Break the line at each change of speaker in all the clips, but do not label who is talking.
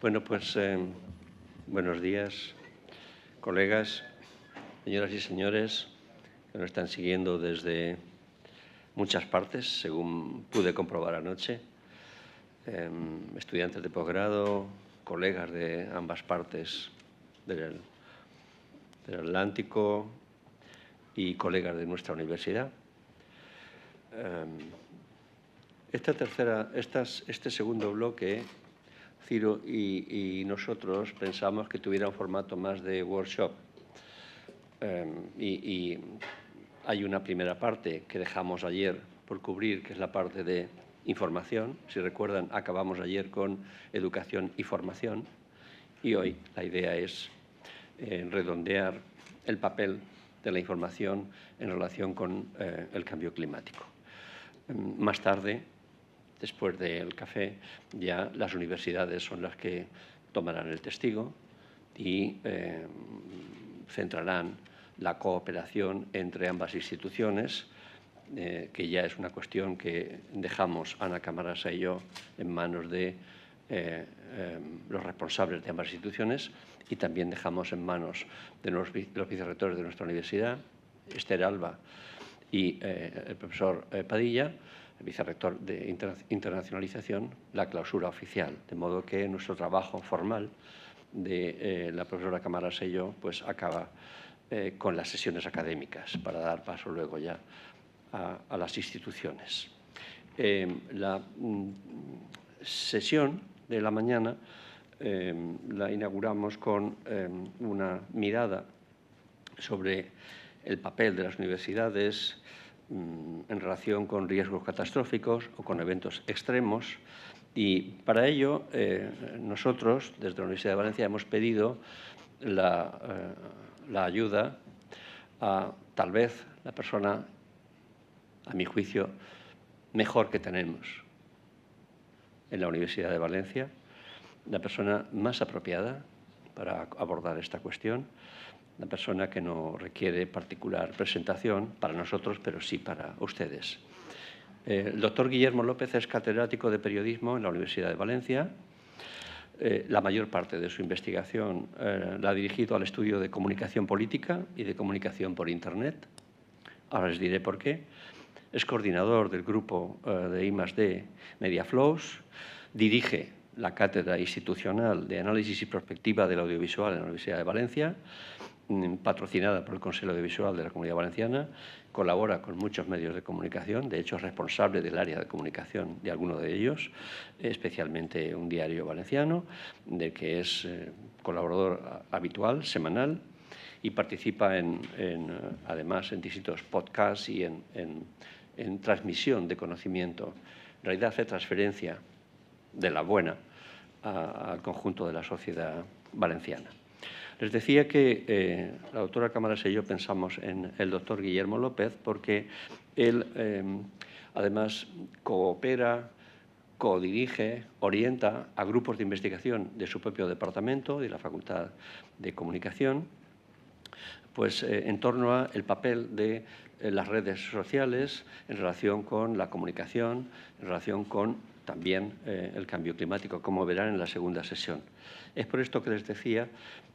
Bueno, pues buenos días, colegas, señoras y señores que nos están siguiendo desde muchas partes, según pude comprobar anoche, estudiantes de posgrado, colegas de ambas partes del Atlántico y colegas de nuestra universidad. Este segundo bloque, Ciro y nosotros pensamos que tuviera un formato más de workshop. Y hay una primera parte que dejamos ayer por cubrir, que es la parte de información. Si recuerdan, acabamos ayer con educación y formación. Y hoy la idea es redondear el papel de la información en relación con el cambio climático. Más tarde, después del café, ya las universidades son las que tomarán el testigo y centrarán la cooperación entre ambas instituciones, que ya es una cuestión que dejamos, Ana Camarasa y yo, en manos de los responsables de ambas instituciones, y también dejamos en manos de los vicerrectores de nuestra universidad, Esther Alba y el profesor Padilla, el vicerrector de internacionalización, la clausura oficial, de modo que nuestro trabajo formal de la profesora Camarasa y yo pues acaba con las sesiones académicas para dar paso luego ya a las instituciones. La sesión de la mañana la inauguramos con una mirada sobre el papel de las universidades en relación con riesgos catastróficos o con eventos extremos. Y para ello, nosotros, desde la Universidad de Valencia, hemos pedido la ayuda a, tal vez, la persona, a mi juicio, mejor que tenemos en la Universidad de Valencia, la persona más apropiada para abordar esta cuestión, una persona que no requiere particular presentación para nosotros, pero sí para ustedes. El doctor Guillermo López es catedrático de periodismo en la Universidad de Valencia. La mayor parte de su investigación la ha dirigido al estudio de comunicación política y de comunicación por Internet. Ahora les diré por qué. Es coordinador del grupo de I+D Mediaflows, dirige la Cátedra Institucional de Análisis y Prospectiva del Audiovisual en la Universidad de Valencia, patrocinada por el Consejo Audiovisual de la Comunidad Valenciana, colabora con muchos medios de comunicación, de hecho es responsable del área de comunicación de alguno de ellos, especialmente un diario valenciano, del que es colaborador habitual, semanal, y participa además en distintos podcasts y en transmisión de conocimiento. En realidad hace transferencia de la buena al conjunto de la sociedad valenciana. Les decía que la doctora Camarasa y yo pensamos en el doctor Guillermo López porque él, además, coopera, codirige, orienta a grupos de investigación de su propio departamento, de la Facultad de Comunicación, pues en torno al papel de las redes sociales en relación con la comunicación, en relación con también el cambio climático, como verán en la segunda sesión. Es por esto que les decía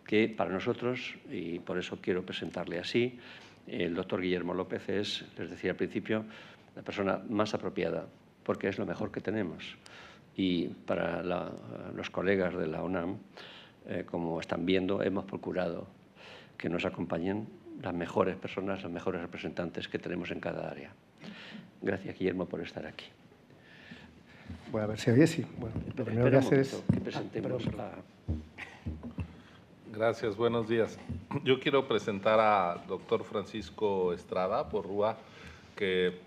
que para nosotros, y por eso quiero presentarle así, el doctor Guillermo López es, les decía al principio, la persona más apropiada, porque es lo mejor que tenemos. Y para los colegas de la UNAM, como están viendo, hemos procurado que nos acompañen las mejores personas, los mejores representantes que tenemos en cada área. Gracias, Guillermo, por estar aquí.
Voy a ver si oye, sí. Bueno, lo primero que hacer es
que presentemos
Gracias, buenos días. Yo quiero presentar al doctor Francisco Estrada Porrúa, que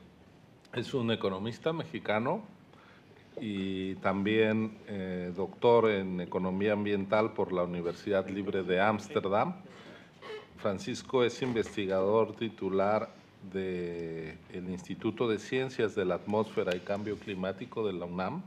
es un economista mexicano y también doctor en Economía Ambiental por la Universidad Libre de Ámsterdam. Francisco es investigador titular del Instituto de Ciencias de la Atmósfera y Cambio Climático de la UNAM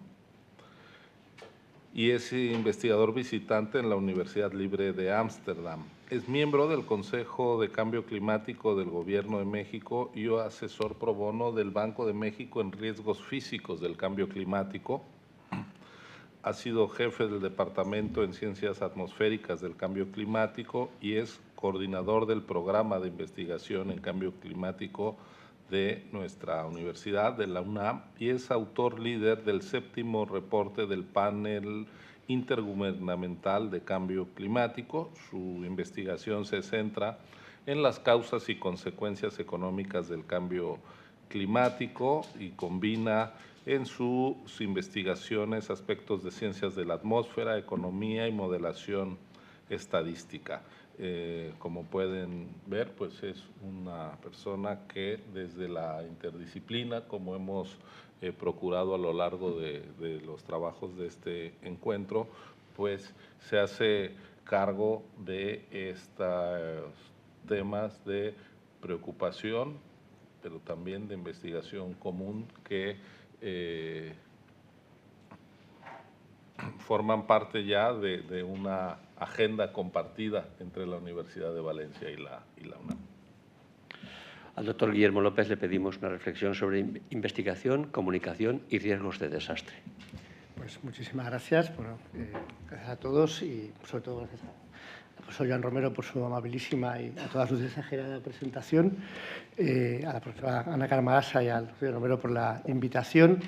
y es investigador visitante en la Universidad Libre de Ámsterdam. Es miembro del Consejo de Cambio Climático del Gobierno de México y asesor pro bono del Banco de México en riesgos físicos del cambio climático. ha sido jefe del Departamento en Ciencias Atmosféricas del Cambio Climático y es coordinador del Programa de Investigación en Cambio Climático de nuestra universidad, de la UNAM, y es autor líder del 7º reporte del Panel Intergubernamental de Cambio Climático. Su investigación se centra en las causas y consecuencias económicas del cambio climático y combina en sus investigaciones aspectos de ciencias de la atmósfera, economía y modelación estadística. Como pueden ver, pues es una persona que desde la interdisciplina, como hemos procurado a lo largo de los trabajos de este encuentro, pues se hace cargo de estos temas de preocupación, pero también de investigación común que forman parte ya de una agenda compartida entre la Universidad de Valencia y la UNAM.
Al doctor Guillermo López le pedimos una reflexión sobre investigación, comunicación y riesgos de desastre.
Pues muchísimas gracias. Bueno, gracias a todos y sobre todo gracias al profesor Joan Romero por su amabilísima y a todas luces exagerada presentación, a la profesora Ana Carmarasa y al profesor Romero por la invitación.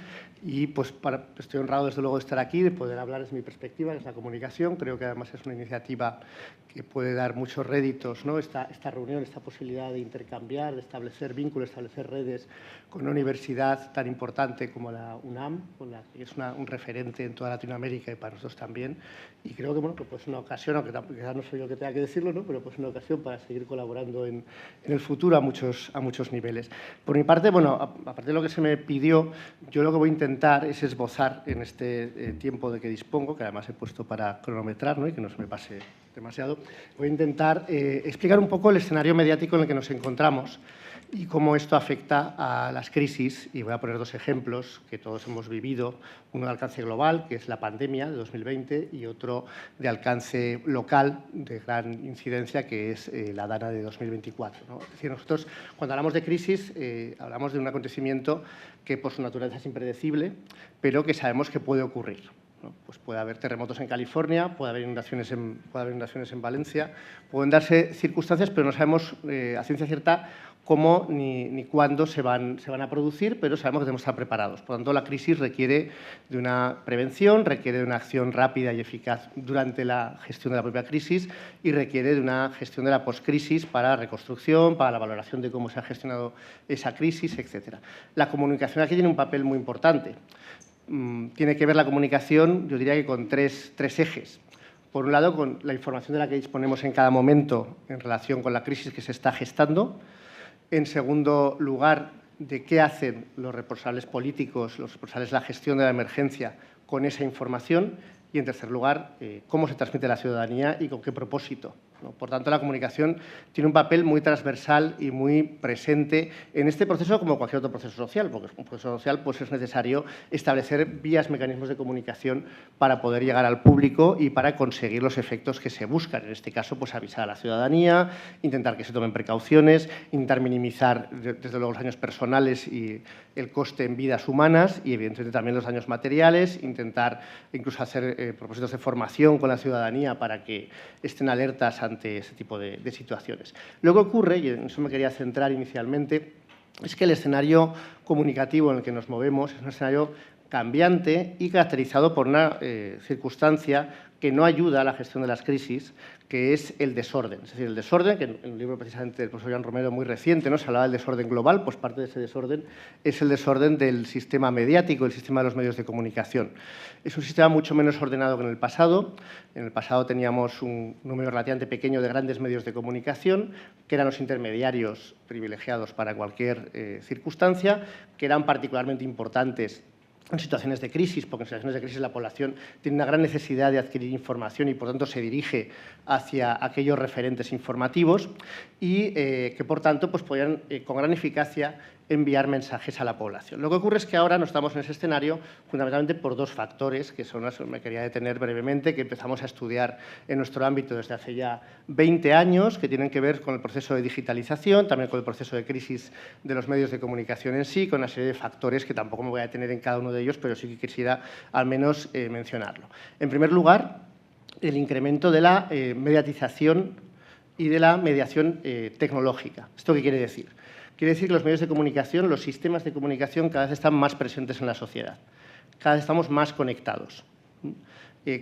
Y pues estoy honrado desde luego de estar aquí, de poder hablar desde mi perspectiva, desde la comunicación. Creo que además es una iniciativa que puede dar muchos réditos, ¿no? Esta reunión, esta posibilidad de intercambiar, de establecer vínculos, establecer redes con una universidad tan importante como la UNAM, que es un referente en toda Latinoamérica y para nosotros también. Y creo que, bueno, que pues, es una ocasión, aunque quizás no soy yo que tenga que decirlo, ¿no? Pero pues una ocasión para seguir colaborando en el futuro a muchos niveles. Por mi parte, bueno, aparte de lo que se me pidió, yo lo que voy a intentar es esbozar en este tiempo de que dispongo, que además he puesto para cronometrar, ¿no? Y que no se me pase demasiado, voy a intentar explicar un poco el escenario mediático en el que nos encontramos y cómo esto afecta a las crisis. Y voy a poner dos ejemplos que todos hemos vivido, uno de alcance global, que es la pandemia de 2020, y otro de alcance local de gran incidencia, que es la DANA de 2024, ¿no? Es decir, nosotros cuando hablamos de crisis hablamos de un acontecimiento que por su naturaleza es impredecible, pero que sabemos que puede ocurrir, ¿no? Pues puede haber terremotos en California, puede haber inundaciones en Valencia, pueden darse circunstancias, pero no sabemos a ciencia cierta cómo ni cuándo se van a producir, pero sabemos que tenemos que estar preparados. Por lo tanto, la crisis requiere de una prevención, requiere de una acción rápida y eficaz durante la gestión de la propia crisis y requiere de una gestión de la postcrisis para la reconstrucción, para la valoración de cómo se ha gestionado esa crisis, etc. La comunicación aquí tiene un papel muy importante. Tiene que ver la comunicación, yo diría que con tres ejes. Por un lado, con la información de la que disponemos en cada momento en relación con la crisis que se está gestando. En segundo lugar, de qué hacen los responsables políticos, los responsables de la gestión de la emergencia con esa información. Y, en tercer lugar, cómo se transmite a la ciudadanía y con qué propósito, ¿no? Por tanto, la comunicación tiene un papel muy transversal y muy presente en este proceso como cualquier otro proceso social, porque un proceso social pues, es necesario establecer vías, mecanismos de comunicación para poder llegar al público y para conseguir los efectos que se buscan. En este caso, pues, avisar a la ciudadanía, intentar que se tomen precauciones, intentar minimizar, desde luego, los daños personales y el coste en vidas humanas y, evidentemente, también los daños materiales, intentar incluso hacer propósitos de formación con la ciudadanía para que estén alertas ante ese tipo de situaciones. Lo que ocurre, y en eso me quería centrar inicialmente, es que el escenario comunicativo en el que nos movemos es un escenario cambiante y caracterizado por una circunstancia que no ayuda a la gestión de las crisis, que es el desorden. Es decir, el desorden, que en un libro precisamente del profesor Joan Romero muy reciente, ¿no?, se hablaba del desorden global, pues parte de ese desorden es el desorden del sistema mediático, el sistema de los medios de comunicación. Es un sistema mucho menos ordenado que en el pasado. En el pasado teníamos un número relativamente pequeño de grandes medios de comunicación, que eran los intermediarios privilegiados para cualquier circunstancia, que eran particularmente importantes en situaciones de crisis, porque en situaciones de crisis la población tiene una gran necesidad de adquirir información y, por tanto, se dirige hacia aquellos referentes informativos y que, por tanto, pues podían con gran eficacia enviar mensajes a la población. Lo que ocurre es que ahora no estamos en ese escenario fundamentalmente por dos factores, que son los que me quería detener brevemente, que empezamos a estudiar en nuestro ámbito desde hace ya 20 años, que tienen que ver con el proceso de digitalización, también con el proceso de crisis de los medios de comunicación en sí, con una serie de factores que tampoco me voy a detener en cada uno de ellos, pero sí que quisiera al menos mencionarlo. En primer lugar, el incremento de la mediatización y de la mediación tecnológica. ¿Esto qué quiere decir? Quiere decir que los medios de comunicación, los sistemas de comunicación cada vez están más presentes en la sociedad, cada vez estamos más conectados.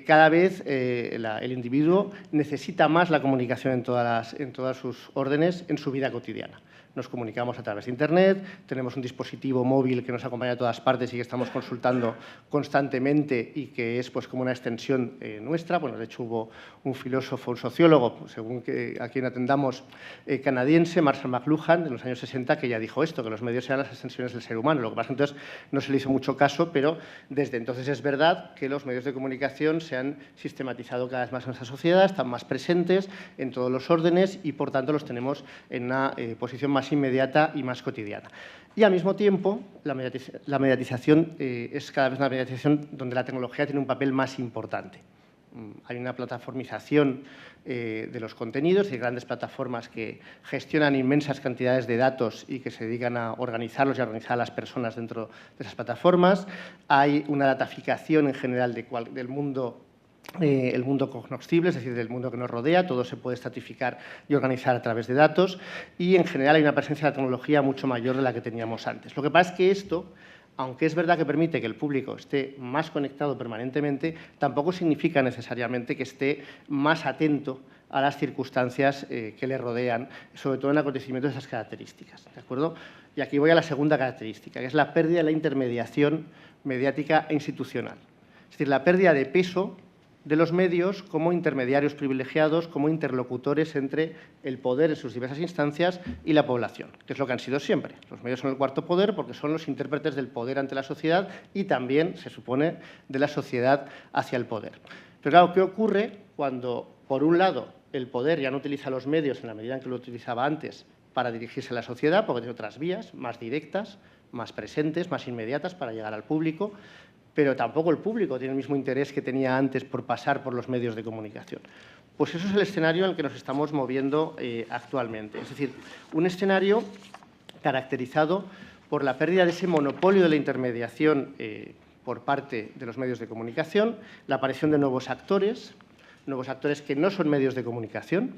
Cada vez el individuo necesita más la comunicación en todas sus órdenes en su vida cotidiana. Nos comunicamos a través de Internet, tenemos un dispositivo móvil que nos acompaña a todas partes y que estamos consultando constantemente y que es pues, como una extensión nuestra. Bueno, de hecho, hubo un filósofo, un sociólogo, según a quien atendamos, canadiense, Marshall McLuhan, de los años 60, que ya dijo esto, que los medios eran las extensiones del ser humano. Lo que pasa entonces no se le hizo mucho caso, pero desde entonces es verdad que los medios de comunicación se han sistematizado cada vez más en nuestra sociedad, están más presentes en todos los órdenes y, por tanto, los tenemos en una posición más inmediata y más cotidiana. Y, al mismo tiempo, la mediatización es cada vez una mediatización donde la tecnología tiene un papel más importante. Hay una plataformización de los contenidos, hay grandes plataformas que gestionan inmensas cantidades de datos y que se dedican a organizarlos y a organizar a las personas dentro de esas plataformas. Hay una dataficación en general del mundo, el mundo cognoscible, es decir, del mundo que nos rodea. Todo se puede estratificar y organizar a través de datos y, en general, hay una presencia de la tecnología mucho mayor de la que teníamos antes. Lo que pasa es que esto, aunque es verdad que permite que el público esté más conectado permanentemente, tampoco significa necesariamente que esté más atento a las circunstancias que le rodean, sobre todo en acontecimientos de esas características. ¿De acuerdo? Y aquí voy a la segunda característica, que es la pérdida de la intermediación mediática e institucional. Es decir, la pérdida de peso de los medios como intermediarios privilegiados, como interlocutores entre el poder en sus diversas instancias y la población, que es lo que han sido siempre. Los medios son el cuarto poder porque son los intérpretes del poder ante la sociedad y también, se supone, de la sociedad hacia el poder. Pero claro, ¿qué ocurre cuando, por un lado, el poder ya no utiliza los medios en la medida en que lo utilizaba antes para dirigirse a la sociedad, porque tiene otras vías más directas, más presentes, más inmediatas para llegar al público, pero tampoco el público tiene el mismo interés que tenía antes por pasar por los medios de comunicación? Pues eso es el escenario en el que nos estamos moviendo actualmente. Es decir, un escenario caracterizado por la pérdida de ese monopolio de la intermediación por parte de los medios de comunicación, la aparición de nuevos actores que no son medios de comunicación,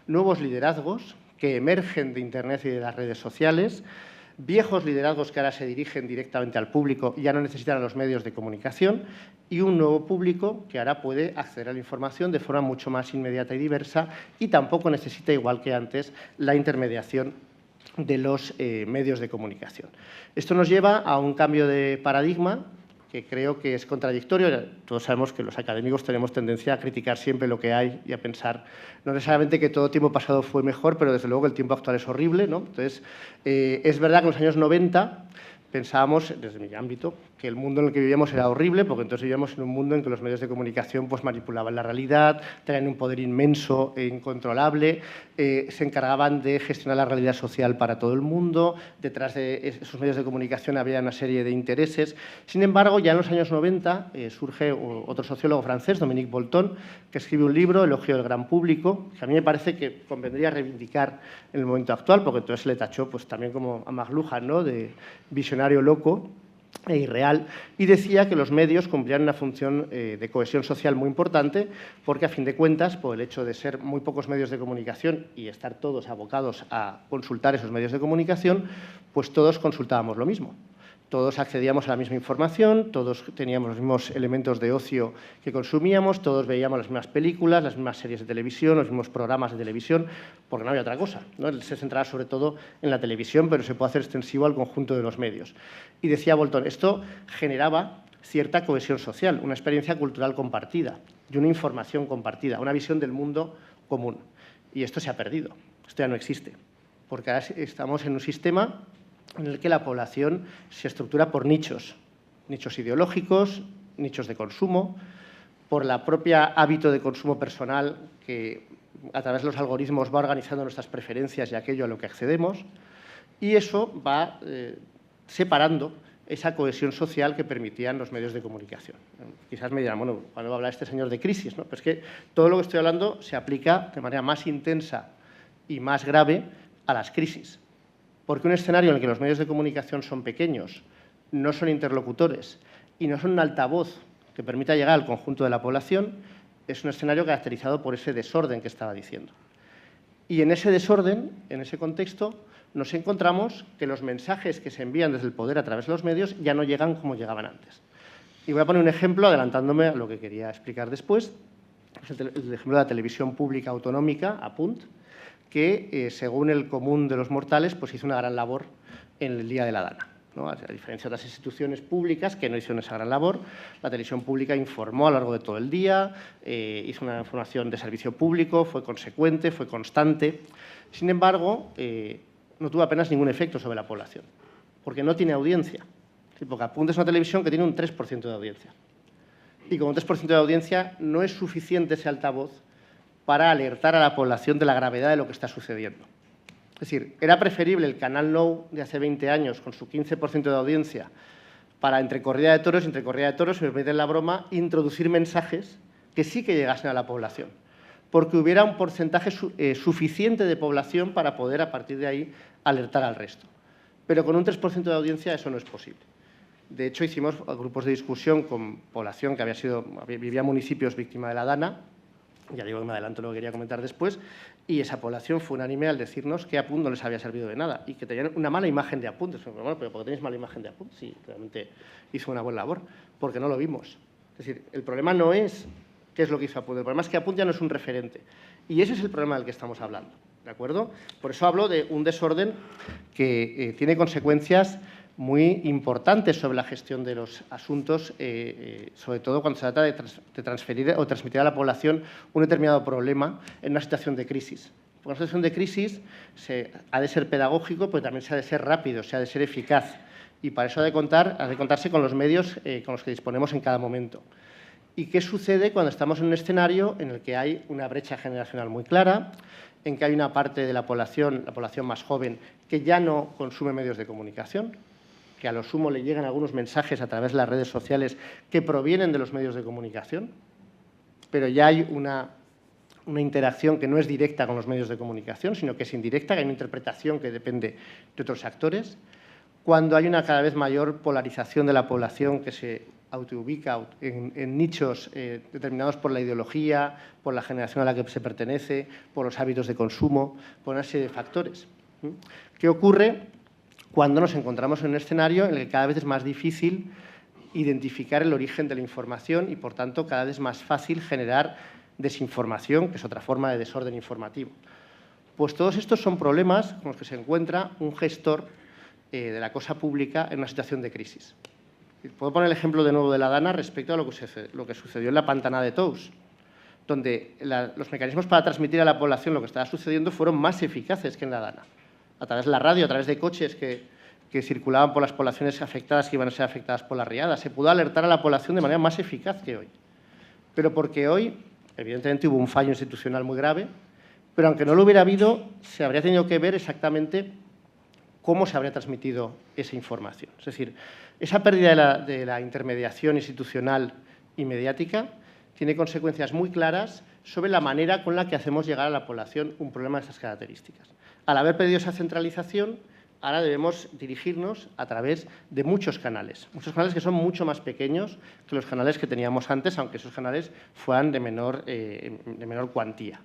nuevos liderazgos que emergen de Internet y de las redes sociales, viejos liderazgos que ahora se dirigen directamente al público y ya no necesitan a los medios de comunicación, y un nuevo público que ahora puede acceder a la información de forma mucho más inmediata y diversa y tampoco necesita, igual que antes, la intermediación de los medios de comunicación. Esto nos lleva a un cambio de paradigma que creo que es contradictorio. Todos sabemos que los académicos tenemos tendencia a criticar siempre lo que hay y a pensar, no necesariamente que todo tiempo pasado fue mejor, pero desde luego que el tiempo actual es horrible, ¿no? Entonces, es verdad que en los años 90 pensábamos, desde mi ámbito, que el mundo en el que vivíamos era horrible, porque entonces vivíamos en un mundo en que los medios de comunicación pues, manipulaban la realidad, tenían un poder inmenso e incontrolable, se encargaban de gestionar la realidad social para todo el mundo, detrás de esos medios de comunicación había una serie de intereses. Sin embargo, ya en los años 90 surge otro sociólogo francés, Dominique Bolton, que escribe un libro, Elogio del gran público, que a mí me parece que convendría reivindicar en el momento actual, porque entonces se le tachó pues, también como a McLuhan, ¿no?, de visionario loco e irreal, y decía que los medios cumplían una función de cohesión social muy importante porque, a fin de cuentas, por el hecho de ser muy pocos medios de comunicación y estar todos abocados a consultar esos medios de comunicación, pues todos consultábamos lo mismo. Todos accedíamos a la misma información, todos teníamos los mismos elementos de ocio que consumíamos, todos veíamos las mismas películas, las mismas series de televisión, los mismos programas de televisión, porque no había otra cosa, ¿no? Se centraba sobre todo en la televisión, pero se puede hacer extensivo al conjunto de los medios. Y decía Bolton, esto generaba cierta cohesión social, una experiencia cultural compartida y una información compartida, una visión del mundo común. Y esto se ha perdido, esto ya no existe, porque ahora estamos en un sistema en el que la población se estructura por nichos ideológicos, nichos de consumo, por la propia hábito de consumo personal que a través de los algoritmos va organizando nuestras preferencias y aquello a lo que accedemos, Y eso va separando esa cohesión social que permitían los medios de comunicación. Quizás me dirán, bueno, ¿cuándo va a hablar este señor de crisis? ¿No? Pero es que todo lo que estoy hablando se aplica de manera más intensa y más grave a las crisis. Porque un escenario en el que los medios de comunicación son pequeños, no son interlocutores y no son un altavoz que permita llegar al conjunto de la población, es un escenario caracterizado por ese desorden que estaba diciendo. Y en ese desorden, en ese contexto, nos encontramos que los mensajes que se envían desde el poder a través de los medios ya no llegan como llegaban antes. Y voy a poner un ejemplo, adelantándome a lo que quería explicar después. Es el ejemplo de la televisión pública autonómica, APUNT, que, según el común de los mortales, pues hizo una gran labor en el Día de la Dana, ¿no? A diferencia de otras instituciones públicas que no hicieron esa gran labor, la televisión pública informó a lo largo de todo el día, hizo una información de servicio público, fue consecuente, fue constante. Sin embargo, no tuvo apenas ningún efecto sobre la población, porque no tiene audiencia. Porque APUNT es una televisión que tiene un 3% de audiencia. Y con un 3% de audiencia no es suficiente ese altavoz para alertar a la población de la gravedad de lo que está sucediendo. Es decir, era preferible el Canal Nou de hace 20 años, con su 15% de audiencia, para entre corrida de toros, si me permiten la broma, introducir mensajes que sí que llegasen a la población, porque hubiera un porcentaje suficiente de población para poder, a partir de ahí, alertar al resto. Pero con un 3% de audiencia eso no es posible. De hecho, hicimos grupos de discusión con población que vivía en municipios víctima de la Dana, ya digo que me adelanto lo que quería comentar después, y esa población fue unánime al decirnos que APUNT no les había servido de nada y que tenían una mala imagen de APUNT. Bueno, pero ¿por qué tenéis mala imagen de APUNT? Sí, realmente hizo una buena labor, porque no lo vimos. Es decir, el problema no es qué es lo que hizo APUNT, el problema es que APUNT ya no es un referente. Y ese es el problema del que estamos hablando, ¿de acuerdo? Por eso hablo de un desorden que tiene consecuencias muy importantes sobre la gestión de los asuntos, sobre todo cuando se trata de transferir o transmitir a la población un determinado problema en una situación de crisis. Porque en una situación de crisis ha de ser pedagógico, pero también se ha de ser rápido, se ha de ser eficaz. Y para eso ha de contarse con los medios con los que disponemos en cada momento. ¿Y qué sucede cuando estamos en un escenario en el que hay una brecha generacional muy clara, en que hay una parte de la población más joven, que ya no consume medios de comunicación, que a lo sumo le llegan algunos mensajes a través de las redes sociales que provienen de los medios de comunicación, pero ya hay una interacción que no es directa con los medios de comunicación, sino que es indirecta, que hay una interpretación que depende de otros actores, cuando hay una cada vez mayor polarización de la población que se autoubica en nichos determinados por la ideología, por la generación a la que se pertenece, por los hábitos de consumo, por una serie de factores. ¿Qué ocurre cuando nos encontramos en un escenario en el que cada vez es más difícil identificar el origen de la información y, por tanto, cada vez es más fácil generar desinformación, que es otra forma de desorden informativo? Pues todos estos son problemas con los que se encuentra un gestor de la cosa pública en una situación de crisis. Puedo poner el ejemplo de nuevo de la Dana respecto a lo que sucedió en la Pantana de Tous, donde los mecanismos para transmitir a la población lo que estaba sucediendo fueron más eficaces que en la Dana. A través de la radio, a través de coches que circulaban por las poblaciones afectadas que iban a ser afectadas por las riadas, se pudo alertar a la población de manera más eficaz que hoy. Pero porque hoy, evidentemente, hubo un fallo institucional muy grave, pero aunque no lo hubiera habido, se habría tenido que ver exactamente cómo se habría transmitido esa información. Es decir, esa pérdida de la intermediación institucional y mediática tiene consecuencias muy claras sobre la manera con la que hacemos llegar a la población un problema de esas características. Al haber perdido esa centralización, ahora debemos dirigirnos a través de muchos canales que son mucho más pequeños que los canales que teníamos antes, aunque esos canales fueran de menor cuantía.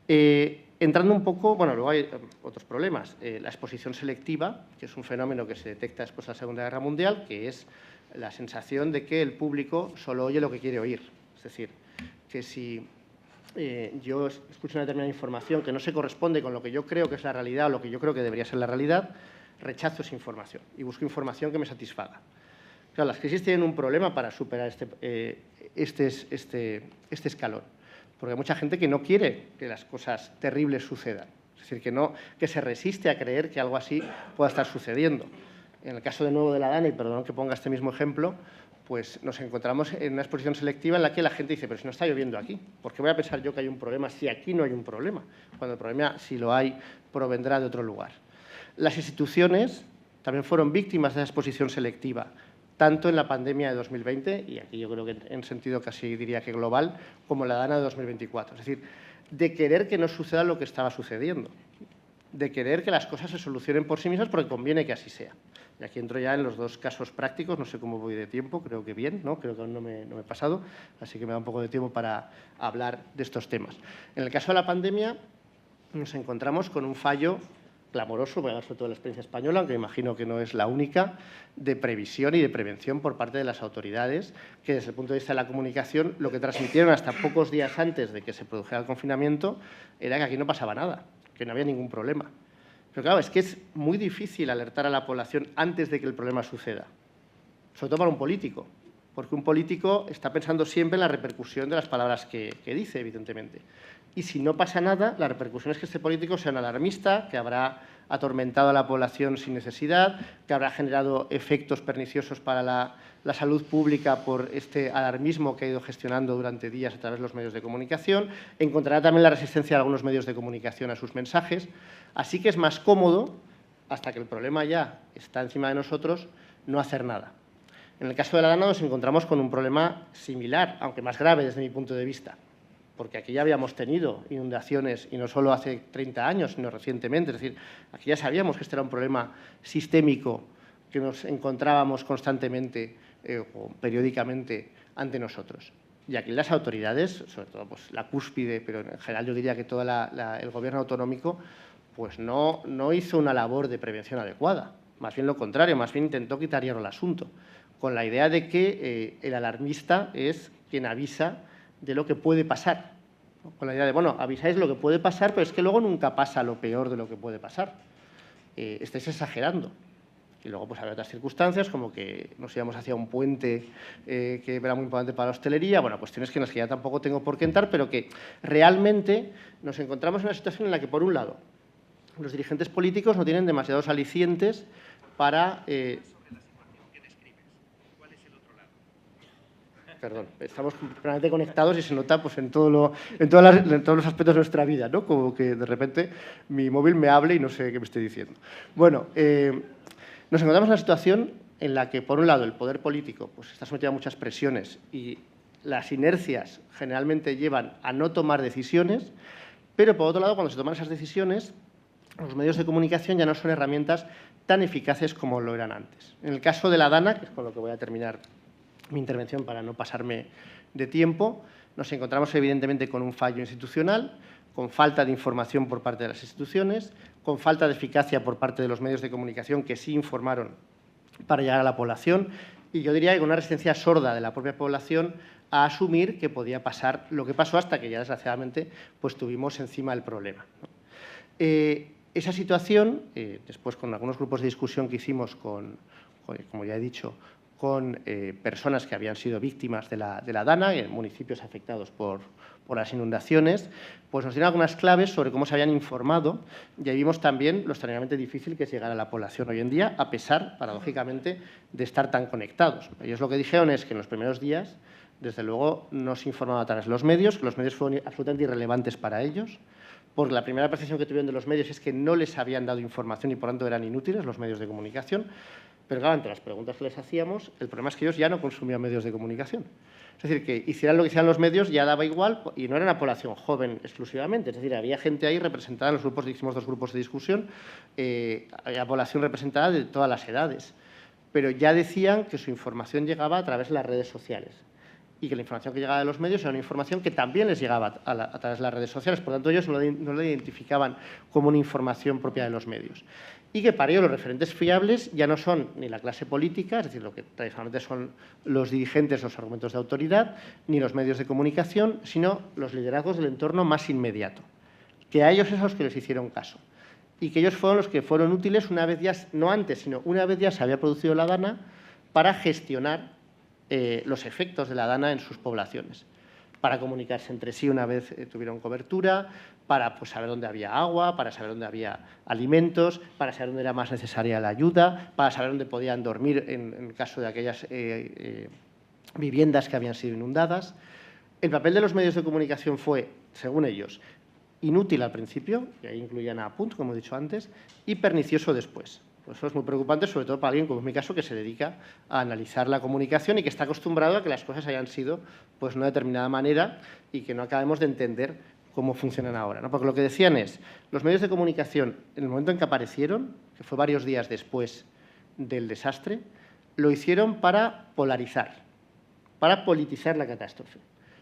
Entrando un poco, bueno, luego hay otros problemas. La exposición selectiva, que es un fenómeno que se detecta después de la Segunda Guerra Mundial, que es la sensación de que el público solo oye lo que quiere oír. Es decir, que si yo escucho una determinada información que no se corresponde con lo que yo creo que es la realidad o lo que yo creo que debería ser la realidad, rechazo esa información y busco información que me satisfaga. Claro, las crisis tienen un problema para superar este escalón, porque hay mucha gente que no quiere que las cosas terribles sucedan, es decir, que se resiste a creer que algo así pueda estar sucediendo. En el caso de nuevo de la Dana, y perdón que ponga este mismo ejemplo, pues nos encontramos en una exposición selectiva en la que la gente dice, pero si no está lloviendo aquí, ¿por qué voy a pensar yo que hay un problema si aquí no hay un problema? Cuando el problema, si lo hay, provendrá de otro lugar. Las instituciones también fueron víctimas de esa exposición selectiva, tanto en la pandemia de 2020, y aquí yo creo que en sentido casi diría que global, como en la DANA de 2024. Es decir, de querer que no suceda lo que estaba sucediendo, de querer que las cosas se solucionen por sí mismas porque conviene que así sea. Y aquí entro ya en los dos casos prácticos, no sé cómo voy de tiempo, creo que bien, ¿no? Creo que aún no me he pasado, así que me da un poco de tiempo para hablar de estos temas. En el caso de la pandemia nos encontramos con un fallo clamoroso, voy a hablar sobre todo de la experiencia española, aunque imagino que no es la única, de previsión y de prevención por parte de las autoridades, que desde el punto de vista de la comunicación lo que transmitieron hasta pocos días antes de que se produjera el confinamiento era que aquí no pasaba nada, que no había ningún problema. Pero claro, es que es muy difícil alertar a la población antes de que el problema suceda, sobre todo para un político, porque un político está pensando siempre en la repercusión de las palabras que dice, evidentemente. Y si no pasa nada, la repercusión es que este político sea un alarmista, que habrá atormentado a la población sin necesidad, que habrá generado efectos perniciosos para la salud pública por este alarmismo que ha ido gestionando durante días a través de los medios de comunicación. Encontrará también la resistencia de algunos medios de comunicación a sus mensajes. Así que es más cómodo, hasta que el problema ya está encima de nosotros, no hacer nada. En el caso de la DANA nos encontramos con un problema similar, aunque más grave desde mi punto de vista, porque aquí ya habíamos tenido inundaciones, y no solo hace 30 años, sino recientemente. Es decir, aquí ya sabíamos que este era un problema sistémico que nos encontrábamos constantemente o periódicamente ante nosotros. Y aquí las autoridades, sobre todo pues, la cúspide, pero en general yo diría que todo el gobierno autonómico, pues no hizo una labor de prevención adecuada. Más bien lo contrario, más bien intentó quitar hierro al asunto, con la idea de que el alarmista es quien avisa de lo que puede pasar, ¿no? Con la idea de, bueno, avisáis lo que puede pasar, pero es que luego nunca pasa lo peor de lo que puede pasar. Estáis exagerando. Y luego pues había otras circunstancias, como que nos íbamos hacia un puente que era muy importante para la hostelería, bueno, cuestiones que en las que ya tampoco tengo por qué entrar, pero que realmente nos encontramos en una situación en la que, por un lado, los dirigentes políticos no tienen demasiados alicientes para... Perdón, estamos completamente conectados y se nota pues, en todos los aspectos de nuestra vida, ¿no? Como que de repente mi móvil me hable y no sé qué me estoy diciendo. Bueno, nos encontramos en una situación en la que, por un lado, el poder político pues, está sometido a muchas presiones y las inercias generalmente llevan a no tomar decisiones, pero, por otro lado, cuando se toman esas decisiones, los medios de comunicación ya no son herramientas tan eficaces como lo eran antes. En el caso de la DANA, que es con lo que voy a terminar mi intervención para no pasarme de tiempo, nos encontramos evidentemente con un fallo institucional, con falta de información por parte de las instituciones, con falta de eficacia por parte de los medios de comunicación que sí informaron para llegar a la población y yo diría que con una resistencia sorda de la propia población a asumir que podía pasar lo que pasó hasta que ya desgraciadamente pues, tuvimos encima el problema, ¿no? Esa situación, después con algunos grupos de discusión que hicimos como ya he dicho, con personas que habían sido víctimas de la DANA en municipios afectados por las inundaciones, pues nos dieron algunas claves sobre cómo se habían informado y ahí vimos también lo extraordinariamente difícil que es llegar a la población hoy en día, a pesar, paradójicamente, de estar tan conectados. Ellos lo que dijeron es que en los primeros días, desde luego, no se informaba a través de los medios, que los medios fueron absolutamente irrelevantes para ellos, porque la primera percepción que tuvieron de los medios es que no les habían dado información y, por tanto, eran inútiles los medios de comunicación. Pero, claro, ante las preguntas que les hacíamos, el problema es que ellos ya no consumían medios de comunicación. Es decir, que hicieran lo que hicieran los medios ya daba igual y no era una población joven exclusivamente. Es decir, había gente ahí representada en los grupos, hicimos 2 grupos de discusión, había población representada de todas las edades. Pero ya decían que su información llegaba a través de las redes sociales y que la información que llegaba de los medios era una información que también les llegaba a través de las redes sociales. Por tanto, ellos no la identificaban como una información propia de los medios. Y que para ello los referentes fiables ya no son ni la clase política, es decir, lo que tradicionalmente son los dirigentes, los argumentos de autoridad, ni los medios de comunicación, sino los liderazgos del entorno más inmediato, que a ellos es a los que les hicieron caso. Y que ellos fueron los que fueron útiles una vez ya, no antes, sino una vez ya se había producido la DANA, para gestionar los efectos de la DANA en sus poblaciones, para comunicarse entre sí una vez tuvieron cobertura, para pues, saber dónde había agua, para saber dónde había alimentos, para saber dónde era más necesaria la ayuda, para saber dónde podían dormir en caso de aquellas viviendas que habían sido inundadas. El papel de los medios de comunicación fue, según ellos, inútil al principio, y ahí incluían a Punt, como he dicho antes, y pernicioso después. Pues eso es muy preocupante, sobre todo para alguien como es mi caso, que se dedica a analizar la comunicación y que está acostumbrado a que las cosas hayan sido pues, de una determinada manera y que no acabemos de entender cómo funcionan ahora, ¿no? Porque lo que decían es, los medios de comunicación, en el momento en que aparecieron, que fue varios días después del desastre, lo hicieron para polarizar, para politizar la catástrofe.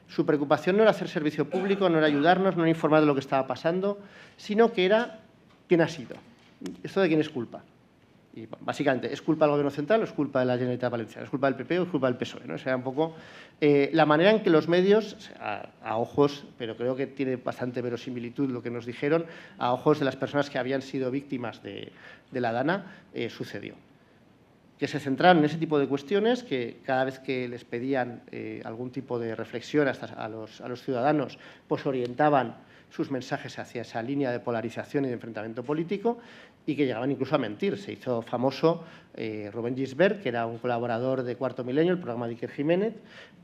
Su preocupación no era hacer servicio público, no era ayudarnos, no era informar de lo que estaba pasando, sino que era quién ha sido, esto de quién es culpa. Y básicamente, ¿es culpa del Gobierno central o es culpa de la Generalitat Valenciana? ¿Es culpa del PP o es culpa del PSOE? ¿No? O sea, un poco la manera en que los medios, a ojos, pero creo que tiene bastante verosimilitud lo que nos dijeron, a ojos de las personas que habían sido víctimas de la Dana, sucedió. Que se centraron en ese tipo de cuestiones, que cada vez que les pedían algún tipo de reflexión a los ciudadanos, pues orientaban sus mensajes hacia esa línea de polarización y de enfrentamiento político, y que llegaban incluso a mentir. Se hizo famoso Rubén Gisbert, que era un colaborador de Cuarto Milenio, el programa de Iker Jiménez,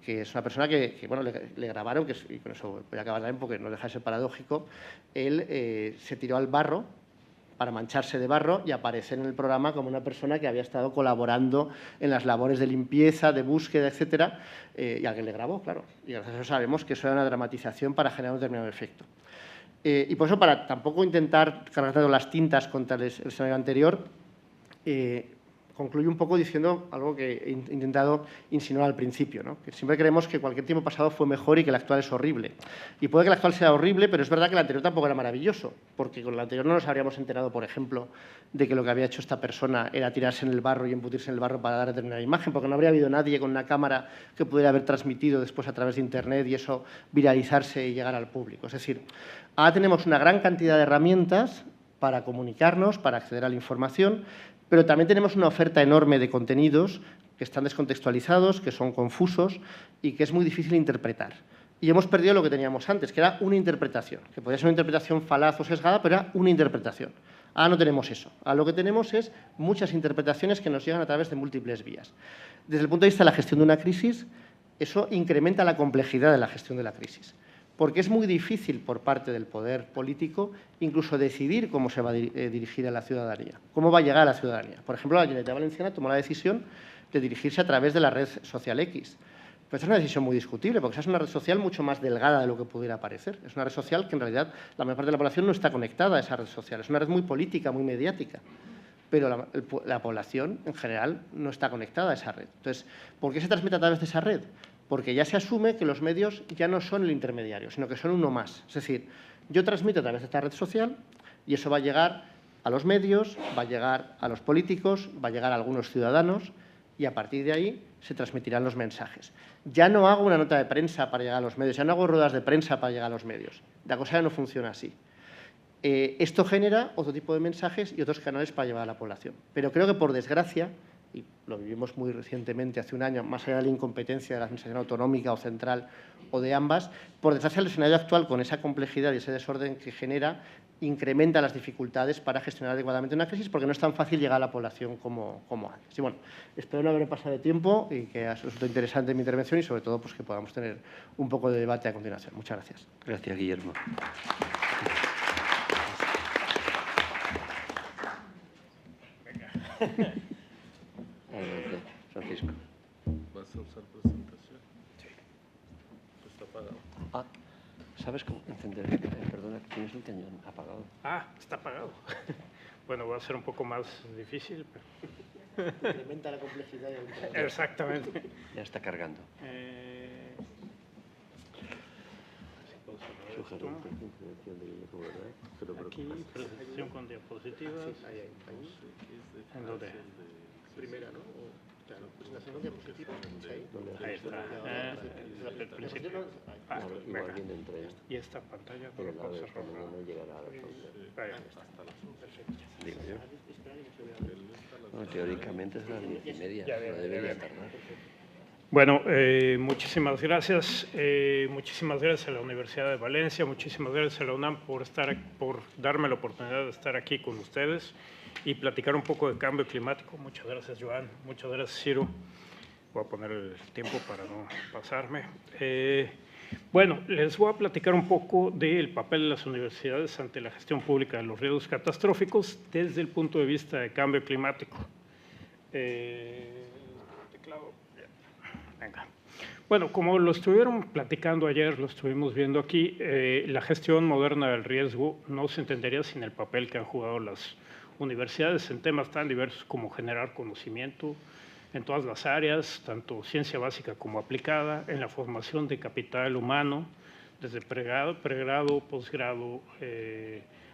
que es una persona que bueno, le grabaron, y con eso voy a acabar también porque no deja de ser paradójico, él se tiró al barro para mancharse de barro y aparecer en el programa como una persona que había estado colaborando en las labores de limpieza, de búsqueda, etcétera, y alguien le grabó, claro. Y gracias a eso sabemos que eso era una dramatización para generar un determinado efecto. Y por eso, para tampoco intentar cargar tanto las tintas contra el escenario anterior, concluyo un poco diciendo algo que he intentado insinuar al principio, ¿no? Que siempre creemos que cualquier tiempo pasado fue mejor y que el actual es horrible. Y puede que el actual sea horrible, pero es verdad que el anterior tampoco era maravilloso, porque con el anterior no nos habríamos enterado, por ejemplo, de que lo que había hecho esta persona era tirarse en el barro y embutirse en el barro para dar determinada imagen, porque no habría habido nadie con una cámara que pudiera haber transmitido después a través de Internet y eso viralizarse y llegar al público. Es decir, ahora tenemos una gran cantidad de herramientas para comunicarnos, para acceder a la información, pero también tenemos una oferta enorme de contenidos que están descontextualizados, que son confusos y que es muy difícil interpretar. Y hemos perdido lo que teníamos antes, que era una interpretación, que podía ser una interpretación falaz o sesgada, pero era una interpretación. Ahora no tenemos eso. Ahora lo que tenemos es muchas interpretaciones que nos llegan a través de múltiples vías. Desde el punto de vista de la gestión de una crisis, eso incrementa la complejidad de la gestión de la crisis, porque es muy difícil por parte del poder político incluso decidir cómo se va a dirigir a la ciudadanía, cómo va a llegar a la ciudadanía. Por ejemplo, la Generalitat Valenciana tomó la decisión de dirigirse a través de la red social X. Pero esta es una decisión muy discutible, porque esa es una red social mucho más delgada de lo que pudiera parecer. Es una red social que, en realidad, la mayor parte de la población no está conectada a esa red social. Es una red muy política, muy mediática, pero la población, en general, no está conectada a esa red. Entonces, ¿por qué se transmite a través de esa red? Porque ya se asume que los medios ya no son el intermediario, sino que son uno más. Es decir, yo transmito a través de esta red social y eso va a llegar a los medios, va a llegar a los políticos, va a llegar a algunos ciudadanos y a partir de ahí se transmitirán los mensajes. Ya no hago una nota de prensa para llegar a los medios, ya no hago ruedas de prensa para llegar a los medios. La cosa ya no funciona así. Esto genera otro tipo de mensajes y otros canales para llevar a la población. Pero creo que, por desgracia, y lo vivimos muy recientemente, hace un año, más allá de la incompetencia de la administración autonómica o central o de ambas, por desgracia el escenario actual, con esa complejidad y ese desorden que genera, incrementa las dificultades para gestionar adecuadamente una crisis, porque no es tan fácil llegar a la población como antes. Y bueno, espero no haber pasado de tiempo y que ha resultado interesante mi intervención y, sobre todo, pues que podamos tener un poco de debate a continuación. Muchas gracias.
Gracias, Guillermo. Adelante, Francisco.
¿Vas a usar presentación?
Sí.
Está apagado.
Ah, ¿sabes cómo encender? Perdona, que tienes el cañón apagado.
Ah, está apagado. Bueno, va a ser un poco más difícil, pero...
Incrementa la complejidad.
Exactamente.
Ya está cargando.
Aquí, presentación con diapositivas. En lo de...
Primera, ¿no? Claro, presentación con diapositivas.
Ahí está. El principio. Ah, venga. Y esta pantalla no lo puedo cerrar. Ahí está.
Digo yo. Bueno, teóricamente es las 10:30, no debería tardar.
Bueno, muchísimas gracias. Muchísimas gracias a la Universidad de Valencia, muchísimas gracias a la UNAM por darme la oportunidad de estar aquí con ustedes y platicar un poco de cambio climático. Muchas gracias, Joan. Muchas gracias, Ciro. Voy a poner el tiempo para no pasarme. Bueno, les voy a platicar un poco del papel de las universidades ante la gestión pública de los riesgos catastróficos desde el punto de vista de cambio climático. Teclado. Venga. Bueno, como lo estuvieron platicando ayer, lo estuvimos viendo aquí, la gestión moderna del riesgo no se entendería sin el papel que han jugado las universidades en temas tan diversos como generar conocimiento en todas las áreas, tanto ciencia básica como aplicada, en la formación de capital humano, desde pregrado, posgrado,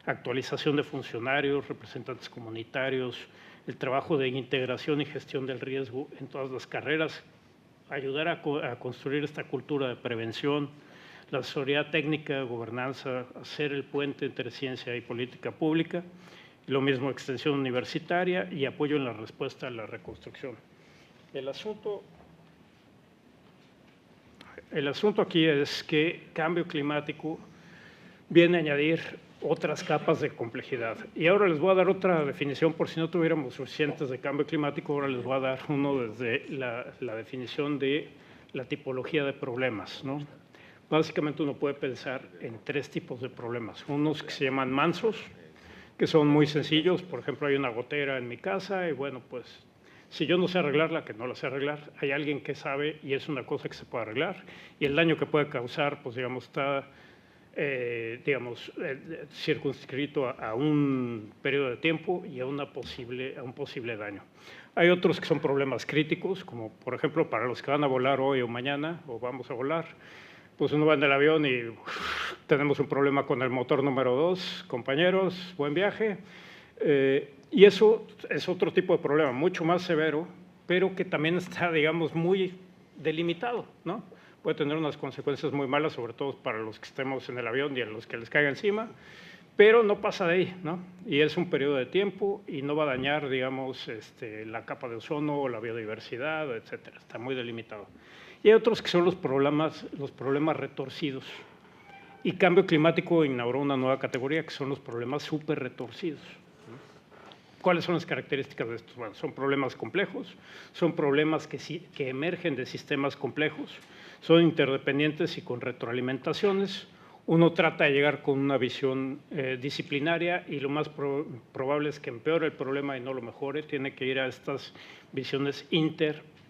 actualización de funcionarios, representantes comunitarios, el trabajo de integración y gestión del riesgo en todas las carreras, ayudar a construir esta cultura de prevención, la asesoría técnica, gobernanza, hacer el puente entre ciencia y política pública, lo mismo extensión universitaria y apoyo en la respuesta a la reconstrucción. El asunto aquí es que cambio climático viene a añadir otras capas de complejidad. Y ahora les voy a dar otra definición, por si no tuviéramos suficientes de cambio climático, ahora les voy a dar uno desde la definición de la tipología de problemas, ¿no? Básicamente uno puede pensar en tres tipos de problemas. Unos que se llaman mansos, que son muy sencillos. Por ejemplo, hay una gotera en mi casa y bueno, pues si yo no sé arreglarla, que no la sé arreglar, hay alguien que sabe y es una cosa que se puede arreglar. Y el daño que puede causar, pues digamos, está circunscrito a un periodo de tiempo y a un posible daño. Hay otros que son problemas críticos, como por ejemplo para los que van a volar hoy o mañana, o vamos a volar, pues uno va en el avión y tenemos un problema con el motor número 2, compañeros, buen viaje. Y eso es otro tipo de problema, mucho más severo, pero que también está, digamos, muy delimitado, ¿no? Puede tener unas consecuencias muy malas, sobre todo para los que estemos en el avión y a los que les caiga encima, pero no pasa de ahí, ¿no? Y es un periodo de tiempo y no va a dañar, digamos, la capa de ozono o la biodiversidad, etcétera. Está muy delimitado. Y hay otros que son los problemas retorcidos. Y cambio climático inauguró una nueva categoría que son los problemas súper retorcidos. ¿Cuáles son las características de estos? Bueno, son problemas complejos, son problemas que emergen de sistemas complejos, son interdependientes y con retroalimentaciones. Uno trata de llegar con una visión disciplinaria y lo más probable es que empeore el problema y no lo mejore. Tiene que ir a estas visiones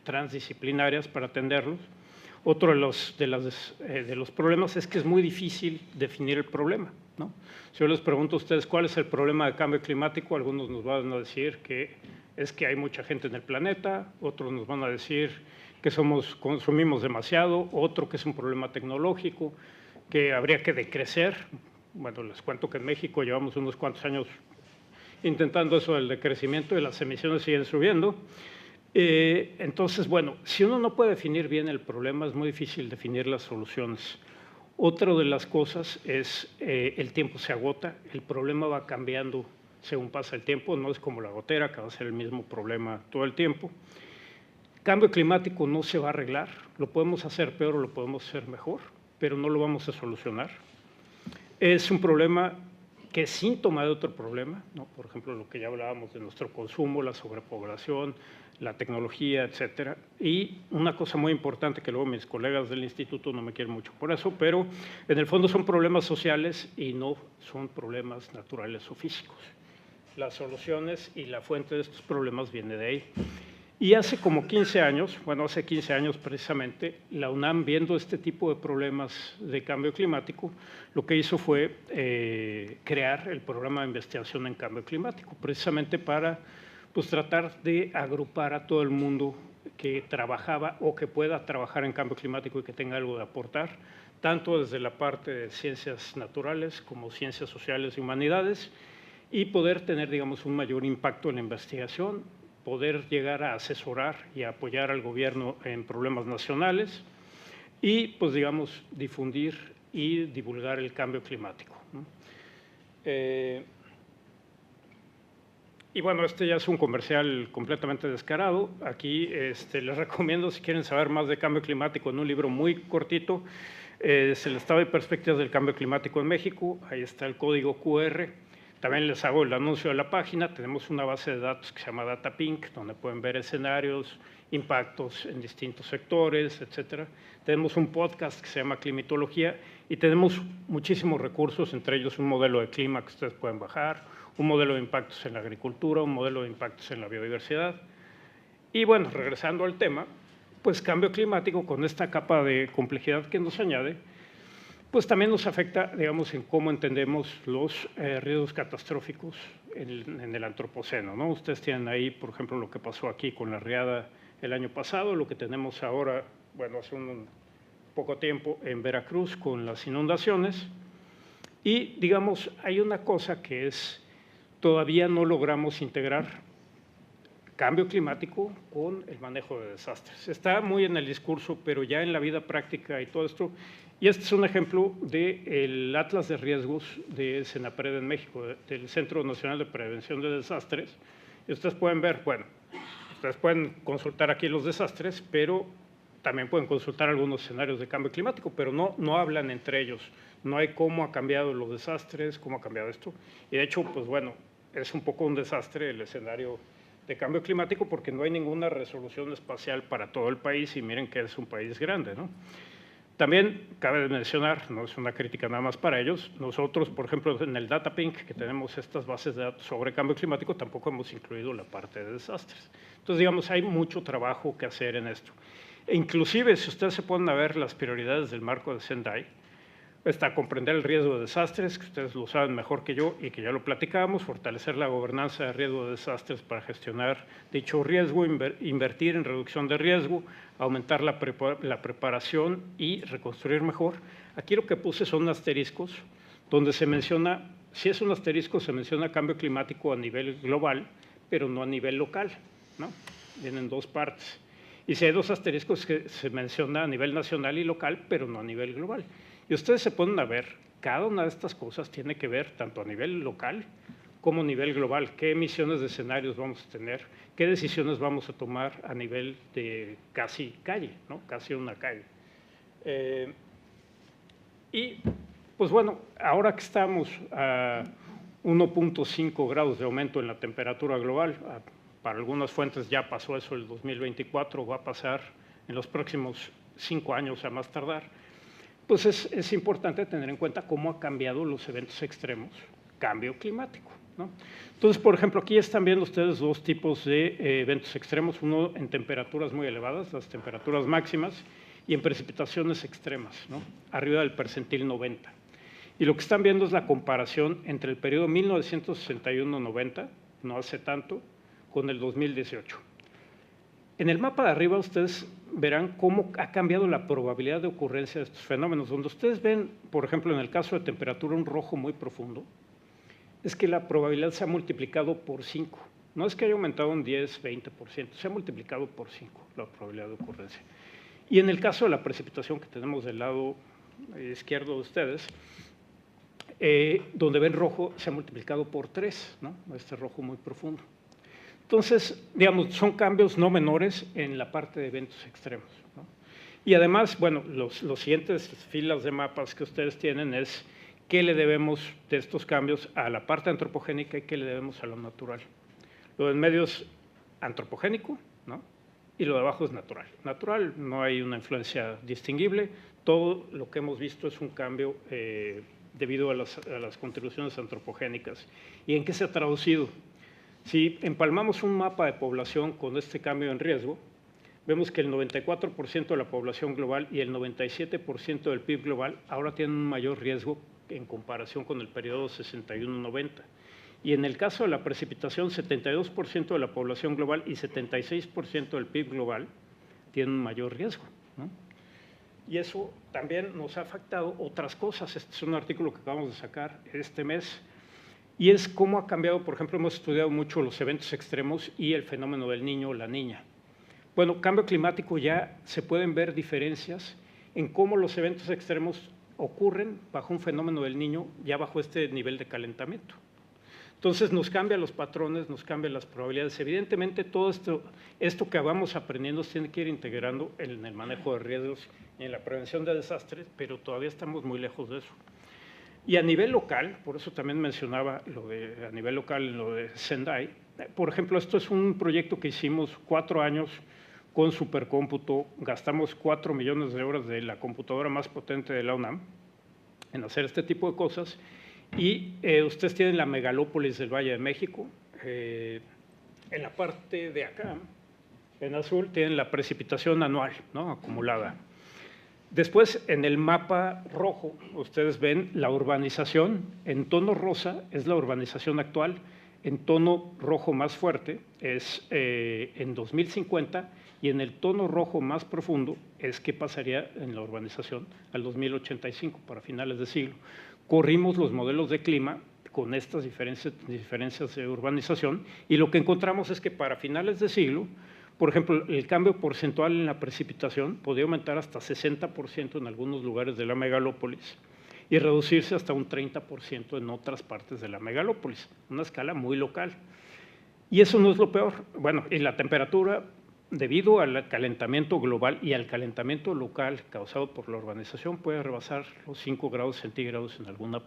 transdisciplinarias para atenderlos. Otro de los problemas es que es muy difícil definir el problema, ¿no? Si yo les pregunto a ustedes cuál es el problema del cambio climático, algunos nos van a decir que es que hay mucha gente en el planeta, otros nos van a decir que consumimos demasiado, otro que es un problema tecnológico, que habría que decrecer. Bueno, les cuento que en México llevamos unos cuantos años intentando eso del decrecimiento y las emisiones siguen subiendo. Entonces, bueno, si uno no puede definir bien el problema, es muy difícil definir las soluciones. Otra de las cosas es el tiempo se agota, el problema va cambiando según pasa el tiempo, no es como la gotera, que va a ser el mismo problema todo el tiempo. Cambio climático no se va a arreglar, lo podemos hacer peor o lo podemos hacer mejor, pero no lo vamos a solucionar. Es un problema que es síntoma de otro problema, ¿no? Por ejemplo, lo que ya hablábamos de nuestro consumo, la sobrepoblación, la tecnología, etcétera. Y una cosa muy importante que luego mis colegas del instituto no me quieren mucho por eso, pero en el fondo son problemas sociales y no son problemas naturales o físicos. Las soluciones y la fuente de estos problemas viene de ahí. Y hace como 15 años, bueno, hace 15 años precisamente, la UNAM, viendo este tipo de problemas de cambio climático, lo que hizo fue crear el programa de investigación en cambio climático, precisamente para pues, tratar de agrupar a todo el mundo que trabajaba o que pueda trabajar en cambio climático y que tenga algo de aportar, tanto desde la parte de ciencias naturales como ciencias sociales y humanidades, y poder tener, digamos, un mayor impacto en la investigación, poder llegar a asesorar y a apoyar al gobierno en problemas nacionales y, pues, digamos, difundir y divulgar el cambio climático, ¿no? Y bueno, este ya es un comercial completamente descarado. Aquí les recomiendo, si quieren saber más de cambio climático, en un libro muy cortito, es el estado y perspectivas del cambio climático en México. Ahí está el código QR. También les hago el anuncio de la página. Tenemos una base de datos que se llama DataPink, donde pueden ver escenarios, impactos en distintos sectores, etcétera. Tenemos un podcast que se llama Climatología y tenemos muchísimos recursos, entre ellos un modelo de clima que ustedes pueden bajar, un modelo de impactos en la agricultura, un modelo de impactos en la biodiversidad. Y bueno, regresando al tema, pues cambio climático con esta capa de complejidad que nos añade, pues también nos afecta, digamos, en cómo entendemos los riesgos catastróficos en el antropoceno, ¿no? Ustedes tienen ahí, por ejemplo, lo que pasó aquí con la riada el año pasado, lo que tenemos ahora, bueno, hace un poco tiempo en Veracruz con las inundaciones. Y, digamos, hay una cosa que es, todavía no logramos integrar cambio climático con el manejo de desastres. Está muy en el discurso, pero ya en la vida práctica y todo esto. Y este es un ejemplo del Atlas de Riesgos de Senapred en México, del Centro Nacional de Prevención de Desastres. Y ustedes pueden ver, bueno, ustedes pueden consultar aquí los desastres, pero también pueden consultar algunos escenarios de cambio climático, pero no hablan entre ellos. No hay cómo ha cambiado los desastres, cómo ha cambiado esto. Y de hecho, pues bueno, es un poco un desastre el escenario de cambio climático porque no hay ninguna resolución espacial para todo el país y miren que es un país grande, ¿no? También cabe mencionar, no es una crítica nada más para ellos, nosotros, por ejemplo, en el DataPink, que tenemos estas bases de datos sobre cambio climático, tampoco hemos incluido la parte de desastres. Entonces, digamos, hay mucho trabajo que hacer en esto. E inclusive, si ustedes se ponen a ver las prioridades del marco de Sendai, está comprender el riesgo de desastres, que ustedes lo saben mejor que yo y que ya lo platicábamos, fortalecer la gobernanza de riesgo de desastres para gestionar dicho riesgo, invertir en reducción de riesgo, aumentar la preparación y reconstruir mejor. Aquí lo que puse son asteriscos, donde se menciona, si es un asterisco, se menciona cambio climático a nivel global, pero no a nivel local, ¿no? Vienen dos partes. Y si hay dos asteriscos que se menciona a nivel nacional y local, pero no a nivel global. Y ustedes se ponen a ver, cada una de estas cosas tiene que ver tanto a nivel local como a nivel global. ¿Qué emisiones de escenarios vamos a tener? ¿Qué decisiones vamos a tomar a nivel de casi calle, ¿no? Casi una calle? Y, pues bueno, ahora que estamos a 1.5 grados de aumento en la temperatura global, para algunas fuentes ya pasó eso el 2024, va a pasar en los próximos 5 años a más tardar, pues es importante tener en cuenta cómo ha cambiado los eventos extremos, cambio climático, ¿no? Entonces, por ejemplo, aquí están viendo ustedes dos tipos de eventos extremos, uno en temperaturas muy elevadas, las temperaturas máximas, y en precipitaciones extremas, ¿no? Arriba del percentil 90. Y lo que están viendo es la comparación entre el periodo 1961-90, no hace tanto, con el 2018. En el mapa de arriba ustedes verán cómo ha cambiado la probabilidad de ocurrencia de estos fenómenos. Donde ustedes ven, por ejemplo, en el caso de temperatura, un rojo muy profundo, es que la probabilidad se ha multiplicado por 5. No es que haya aumentado un 10, 20%, se ha multiplicado por 5 la probabilidad de ocurrencia. Y en el caso de la precipitación que tenemos del lado izquierdo de ustedes, donde ven rojo, se ha multiplicado por 3, ¿no? Este rojo muy profundo. Entonces, digamos, son cambios no menores en la parte de eventos extremos, ¿no? Y además, bueno, los siguientes filas de mapas que ustedes tienen es qué le debemos de estos cambios a la parte antropogénica y qué le debemos a lo natural. Lo del medio es antropogénico, ¿no? Y lo de abajo es natural. Natural, no hay una influencia distinguible. Todo lo que hemos visto es un cambio debido a las contribuciones antropogénicas. ¿Y en qué se ha traducido? Si empalmamos un mapa de población con este cambio en riesgo, vemos que el 94% de la población global y el 97% del PIB global ahora tienen un mayor riesgo en comparación con el periodo 61-90. Y en el caso de la precipitación, 72% de la población global y 76% del PIB global tienen un mayor riesgo, ¿no? Y eso también nos ha afectado otras cosas. Este es un artículo que acabamos de sacar este mes, y es cómo ha cambiado, por ejemplo, hemos estudiado mucho los eventos extremos y el fenómeno del niño o la niña. Bueno, cambio climático ya se pueden ver diferencias en cómo los eventos extremos ocurren bajo un fenómeno del niño, ya bajo este nivel de calentamiento. Entonces nos cambian los patrones, nos cambian las probabilidades. Evidentemente todo esto que vamos aprendiendo se tiene que ir integrando en el manejo de riesgos y en la prevención de desastres, pero todavía estamos muy lejos de eso. Y a nivel local, por eso también mencionaba a nivel local lo de Sendai, por ejemplo, esto es un proyecto que hicimos 4 años con supercómputo. Gastamos 4 millones de horas de la computadora más potente de la UNAM en hacer este tipo de cosas. Y ustedes tienen la megalópolis del Valle de México. En la parte de acá, en azul, tienen la precipitación anual, ¿no?, acumulada. Después, en el mapa rojo, ustedes ven la urbanización. En tono rosa es la urbanización actual. En tono rojo más fuerte es en 2050, y en el tono rojo más profundo es qué pasaría en la urbanización al 2085, para finales de siglo. Corrimos los modelos de clima con estas diferencias de urbanización, y lo que encontramos es que para finales de siglo, por ejemplo, el cambio porcentual en la precipitación podría aumentar hasta 60% en algunos lugares de la megalópolis y reducirse hasta un 30% en otras partes de la megalópolis, una escala muy local. Y eso no es lo peor. Bueno, y la temperatura, debido al calentamiento global y al calentamiento local causado por la urbanización, puede rebasar los 5 grados centígrados en algunas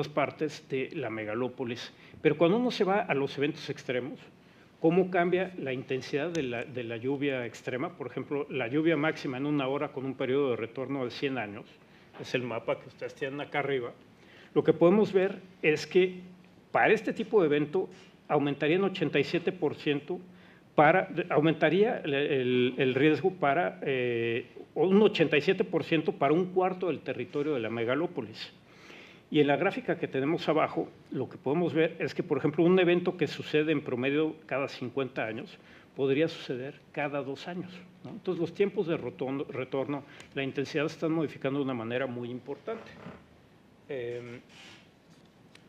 partes de la megalópolis. Pero cuando uno se va a los eventos extremos, ¿cómo cambia la intensidad de la lluvia extrema? Por ejemplo, la lluvia máxima en una hora con un periodo de retorno de 100 años, es el mapa que ustedes tienen acá arriba. Lo que podemos ver es que para este tipo de evento aumentaría en 87%, aumentaría el riesgo para un 87% para un cuarto del territorio de la megalópolis. Y en la gráfica que tenemos abajo, lo que podemos ver es que, por ejemplo, un evento que sucede en promedio cada 50 años podría suceder cada 2 años, ¿no? Entonces, los tiempos de retorno, la intensidad se están modificando de una manera muy importante.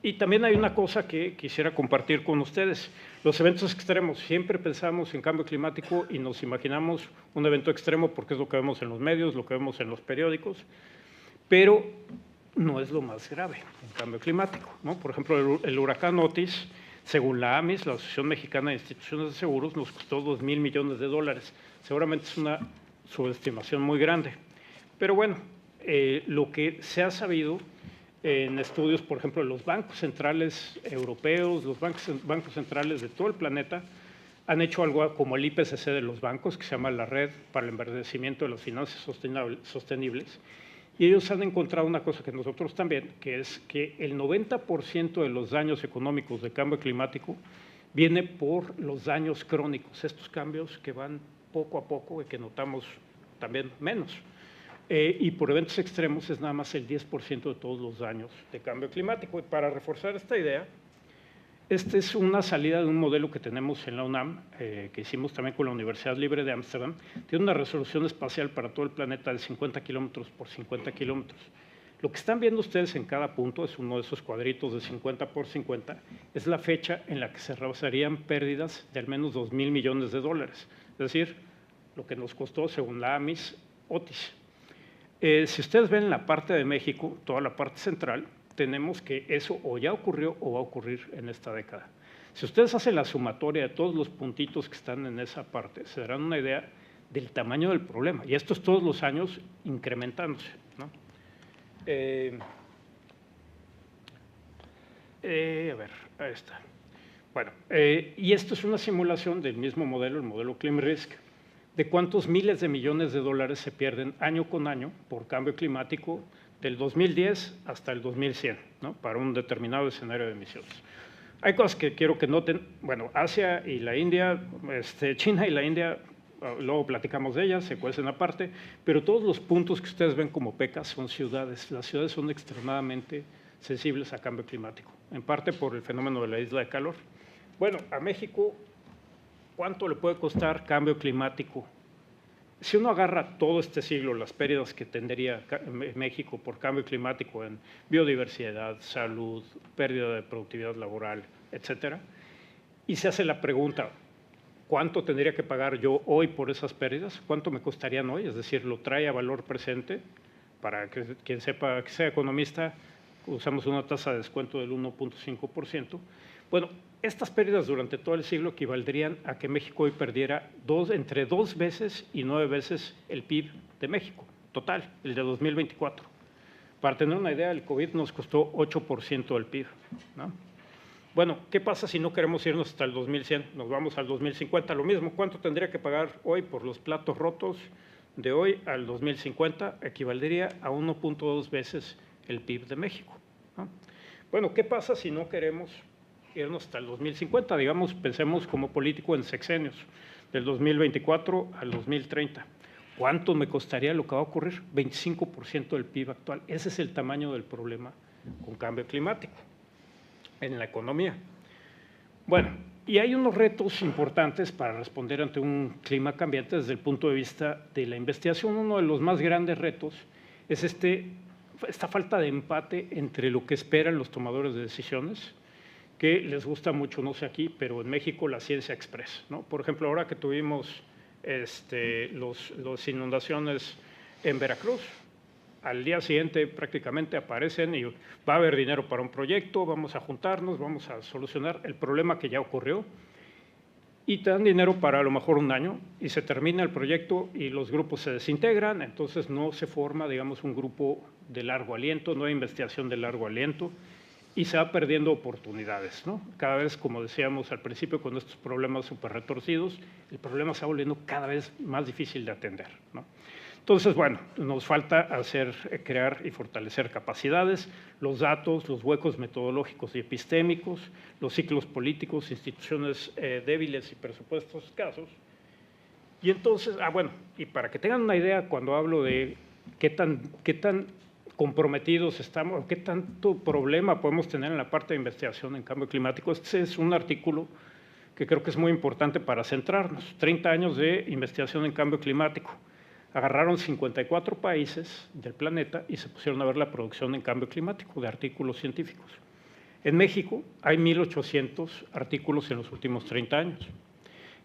Y también hay una cosa que quisiera compartir con ustedes. Los eventos extremos, siempre pensamos en cambio climático y nos imaginamos un evento extremo porque es lo que vemos en los medios, lo que vemos en los periódicos, pero no es lo más grave en cambio climático, ¿no? Por ejemplo, el huracán Otis, según la AMIS, la Asociación Mexicana de Instituciones de Seguros, nos costó $2,000 millones. Seguramente es una subestimación muy grande. Pero bueno, lo que se ha sabido en estudios, por ejemplo, de los bancos centrales europeos, los bancos centrales de todo el planeta, han hecho algo como el IPCC de los bancos, que se llama la Red para el Envejecimiento de las Finanzas Sostenibles. Y ellos han encontrado una cosa que nosotros también, que es que el 90% de los daños económicos de cambio climático viene por los daños crónicos, estos cambios que van poco a poco y que notamos también menos. Y por eventos extremos es nada más el 10% de todos los daños de cambio climático. Y para reforzar esta idea, esta es una salida de un modelo que tenemos en la UNAM, que hicimos también con la Universidad Libre de Ámsterdam. Tiene una resolución espacial para todo el planeta de 50 kilómetros por 50 kilómetros. Lo que están viendo ustedes en cada punto, es uno de esos cuadritos de 50 por 50, es la fecha en la que se rebasarían pérdidas de al menos $2,000 millones. Es decir, lo que nos costó, según la AMIS, Otis. Si ustedes ven la parte de México, toda la parte central, tenemos que eso o ya ocurrió o va a ocurrir en esta década. Si ustedes hacen la sumatoria de todos los puntitos que están en esa parte, se darán una idea del tamaño del problema. Y esto es todos los años incrementándose, ¿no? A ver, ahí está. Bueno, y esto es una simulación del mismo modelo, el modelo ClimRisk, de cuántos miles de millones de dólares se pierden año con año por cambio climático del 2010 hasta el 2100, ¿no?, para un determinado escenario de emisiones. Hay cosas que quiero que noten. Bueno, Asia y la India, China y la India, luego platicamos de ellas, se cuecen aparte, pero todos los puntos que ustedes ven como pecas son ciudades. Las ciudades son extremadamente sensibles a cambio climático, en parte por el fenómeno de la isla de calor. Bueno, a México, ¿cuánto le puede costar cambio climático? Si uno agarra todo este siglo, las pérdidas que tendría México por cambio climático en biodiversidad, salud, pérdida de productividad laboral, etcétera, y se hace la pregunta, ¿cuánto tendría que pagar yo hoy por esas pérdidas? ¿Cuánto me costarían hoy? Es decir, lo trae a valor presente. Para que quien sepa, que sea economista, usamos una tasa de descuento del 1.5%. Bueno, estas pérdidas durante todo el siglo equivaldrían a que México hoy perdiera entre 2 veces y 9 veces el PIB de México, total, el de 2024. Para tener una idea, el COVID nos costó 8% del PIB, ¿no? Bueno, ¿qué pasa si no queremos irnos hasta el 2100? Nos vamos al 2050, lo mismo. ¿Cuánto tendría que pagar hoy por los platos rotos de hoy al 2050? Equivaldría a 1.2 veces el PIB de México, ¿no? Bueno, ¿qué pasa si no queremos irnos hasta el 2050? Digamos, pensemos como político en sexenios, del 2024 al 2030. ¿Cuánto me costaría lo que va a ocurrir? 25% del PIB actual. Ese es el tamaño del problema con cambio climático en la economía. Bueno, y hay unos retos importantes para responder ante un clima cambiante desde el punto de vista de la investigación. Uno de los más grandes retos es esta falta de empate entre lo que esperan los tomadores de decisiones, que les gusta mucho, no sé aquí, pero en México la ciencia express, ¿no? Por ejemplo, ahora que tuvimos las inundaciones en Veracruz, al día siguiente prácticamente aparecen y va a haber dinero para un proyecto, vamos a juntarnos, vamos a solucionar el problema que ya ocurrió, y te dan dinero para a lo mejor un año y se termina el proyecto y los grupos se desintegran, entonces no se forma, digamos, un grupo de largo aliento, no hay investigación de largo aliento y se va perdiendo oportunidades, ¿no? Cada vez, como decíamos al principio, con estos problemas súper retorcidos, el problema se va volviendo cada vez más difícil de atender, ¿no? Entonces, bueno, nos falta crear y fortalecer capacidades, los datos, los huecos metodológicos y epistémicos, los ciclos políticos, instituciones débiles y presupuestos escasos. Y entonces, bueno, y para que tengan una idea, cuando hablo de qué tan comprometidos estamos, qué tanto problema podemos tener en la parte de investigación en cambio climático, este es un artículo que creo que es muy importante para centrarnos. 30 años de investigación en cambio climático. Agarraron 54 países del planeta y se pusieron a ver la producción en cambio climático de artículos científicos. En México hay 1.800 artículos en los últimos 30 años.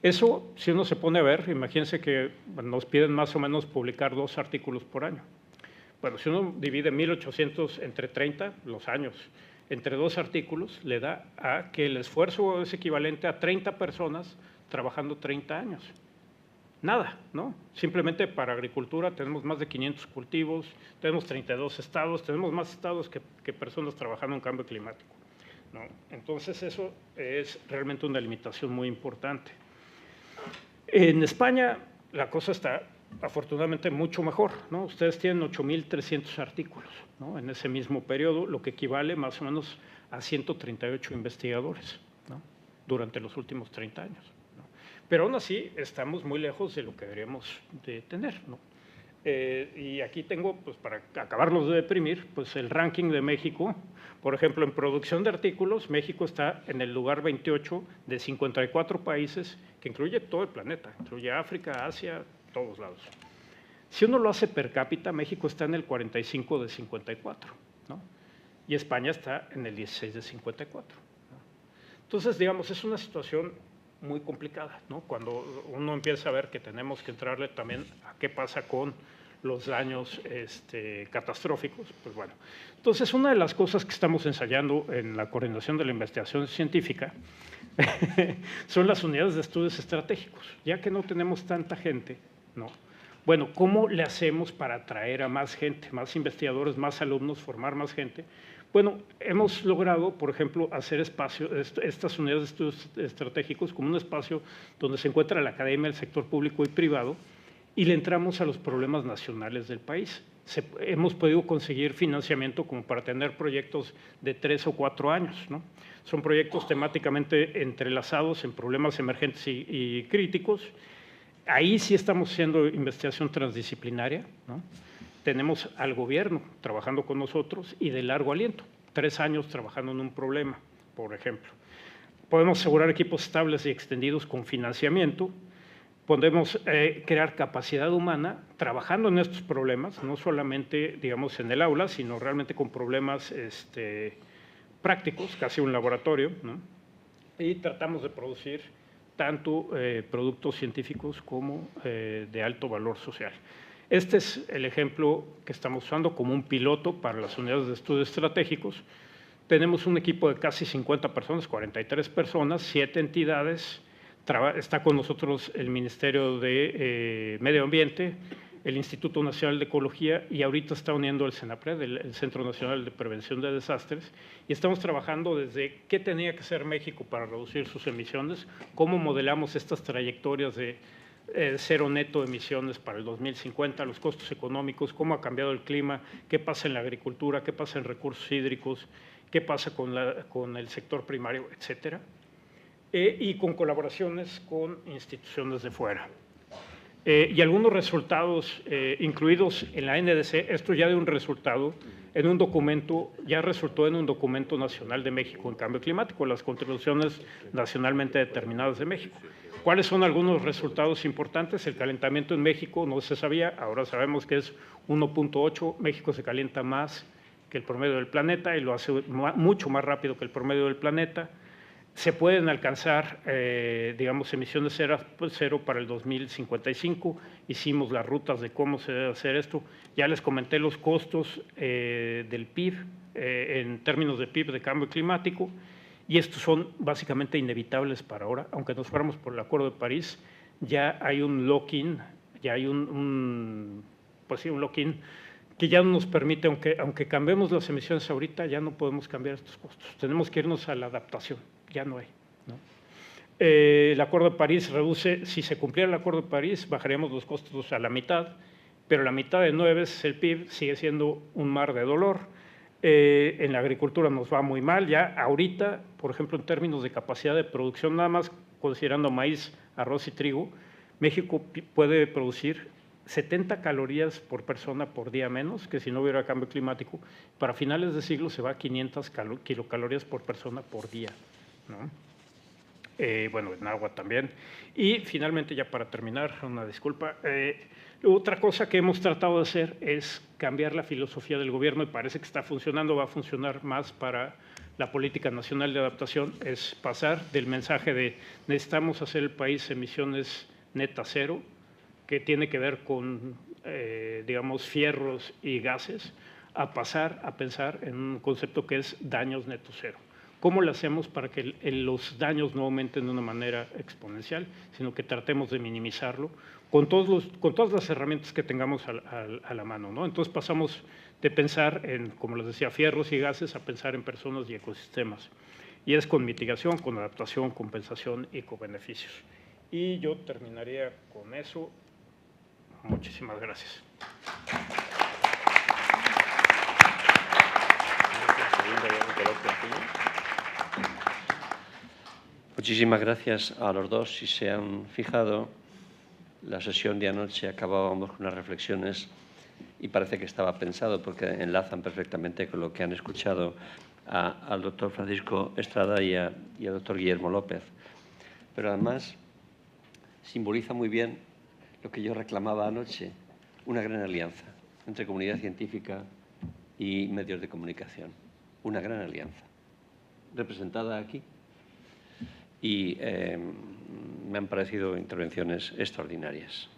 Eso, si uno se pone a ver, imagínense que nos piden más o menos publicar 2 artículos por año. Bueno, si uno divide 1.800 entre 30, los años, entre 2 artículos, le da a que el esfuerzo es equivalente a 30 personas trabajando 30 años. Nada, ¿no? Simplemente para agricultura tenemos más de 500 cultivos, tenemos 32 estados, tenemos más estados que personas trabajando en cambio climático, ¿no? Entonces eso es realmente una limitación muy importante. En España la cosa está afortunadamente mucho mejor, ¿no? Ustedes tienen 8.300 artículos, ¿no? En ese mismo periodo, lo que equivale más o menos a 138 investigadores, ¿no? Durante los últimos 30 años. Pero aún así estamos muy lejos de lo que deberíamos de tener, ¿no? Y aquí tengo, pues para acabarlos de deprimir, pues el ranking de México. Por ejemplo, en producción de artículos, México está en el lugar 28 de 54 países, que incluye todo el planeta, incluye África, Asia, todos lados. Si uno lo hace per cápita, México está en el 45 de 54, ¿no? Y España está en el 16 de 54, ¿no? Entonces, digamos, es una situación muy complicada, ¿no? Cuando uno empieza a ver que tenemos que entrarle también a qué pasa con los daños catastróficos, pues bueno. Entonces, una de las cosas que estamos ensayando en la coordinación de la investigación científica son las unidades de estudios estratégicos, ya que no tenemos tanta gente, ¿no? Bueno, ¿cómo le hacemos para atraer a más gente, más investigadores, más alumnos, formar más gente? Bueno, hemos logrado, por ejemplo, hacer estas unidades de estudios estratégicos como un espacio donde se encuentra la academia, el sector público y privado, y le entramos a los problemas nacionales del país. Hemos podido conseguir financiamiento como para tener proyectos de 3 o 4 años, ¿no? Son proyectos temáticamente entrelazados en problemas emergentes y críticos. Ahí sí estamos haciendo investigación transdisciplinaria, ¿no? Tenemos al gobierno trabajando con nosotros y de largo aliento, 3 años trabajando en un problema, por ejemplo. Podemos asegurar equipos estables y extendidos con financiamiento, podemos crear capacidad humana trabajando en estos problemas, no solamente, digamos, en el aula, sino realmente con problemas prácticos, casi un laboratorio, ¿no? Y tratamos de producir tanto productos científicos como de alto valor social. Este es el ejemplo que estamos usando como un piloto para las unidades de estudios estratégicos. Tenemos un equipo de casi 50 personas, 43 personas, 7 entidades. Está con nosotros el Ministerio de Medio Ambiente, el Instituto Nacional de Ecología, y ahorita está uniendo el CENAPRED, el Centro Nacional de Prevención de Desastres, y estamos trabajando desde qué tenía que hacer México para reducir sus emisiones, cómo modelamos estas trayectorias de cero neto de emisiones para el 2050, los costos económicos, cómo ha cambiado el clima, qué pasa en la agricultura, qué pasa en recursos hídricos, qué pasa con el sector primario, etcétera, y con colaboraciones con instituciones de fuera. Y algunos resultados incluidos en la NDC, esto ya de un resultado, en un documento, ya resultó en un documento nacional de México en cambio climático, las contribuciones nacionalmente determinadas de México. ¿Cuáles son algunos resultados importantes? El calentamiento en México no se sabía, ahora sabemos que es 1.8, México se calienta más que el promedio del planeta y lo hace mucho más rápido que el promedio del planeta. Se pueden alcanzar, digamos, emisiones cero para el 2055. Hicimos las rutas de cómo se debe hacer esto. Ya les comenté los costos del PIB, en términos de PIB de cambio climático, y estos son básicamente inevitables para ahora. Aunque nos fuéramos por el Acuerdo de París, ya hay un lock-in, ya hay pues sí, un lock-in que ya no nos permite, aunque cambiemos las emisiones ahorita, ya no podemos cambiar estos costos. Tenemos que irnos a la adaptación. Ya no hay, ¿no? El Acuerdo de París reduce, si se cumpliera el Acuerdo de París, bajaríamos los costos a la mitad, pero la mitad de 9 veces el PIB sigue siendo un mar de dolor. En la agricultura nos va muy mal, ya ahorita, por ejemplo, en términos de capacidad de producción, nada más considerando maíz, arroz y trigo, México puede producir 70 calorías por persona por día menos que si no hubiera cambio climático. Para finales de siglo se va a 500 kilocalorías por persona por día, ¿no? Bueno, en agua también. Y finalmente, ya para terminar, una disculpa, otra cosa que hemos tratado de hacer es cambiar la filosofía del gobierno, y parece que está funcionando, va a funcionar más para la política nacional de adaptación, es pasar del mensaje de necesitamos hacer el país emisiones neta cero, que tiene que ver con, digamos, fierros y gases, a pasar a pensar en un concepto que es daños neto cero. ¿Cómo lo hacemos para que los daños no aumenten de una manera exponencial, sino que tratemos de minimizarlo con todas las herramientas que tengamos a la mano, ¿no? Entonces pasamos de pensar en, como les decía, fierros y gases, a pensar en personas y ecosistemas. Y es con mitigación, con adaptación, compensación y con beneficios. Y yo terminaría con eso. Muchísimas gracias.
Muchísimas gracias a los dos. Si se han fijado, la sesión de anoche acabábamos con unas reflexiones y parece que estaba pensado porque enlazan perfectamente con lo que han escuchado al doctor Francisco Estrada y al doctor Guillermo López. Pero además simboliza muy bien lo que yo reclamaba anoche, una gran alianza entre comunidad científica y medios de comunicación. Una gran alianza, representada aquí. Y me han parecido intervenciones extraordinarias.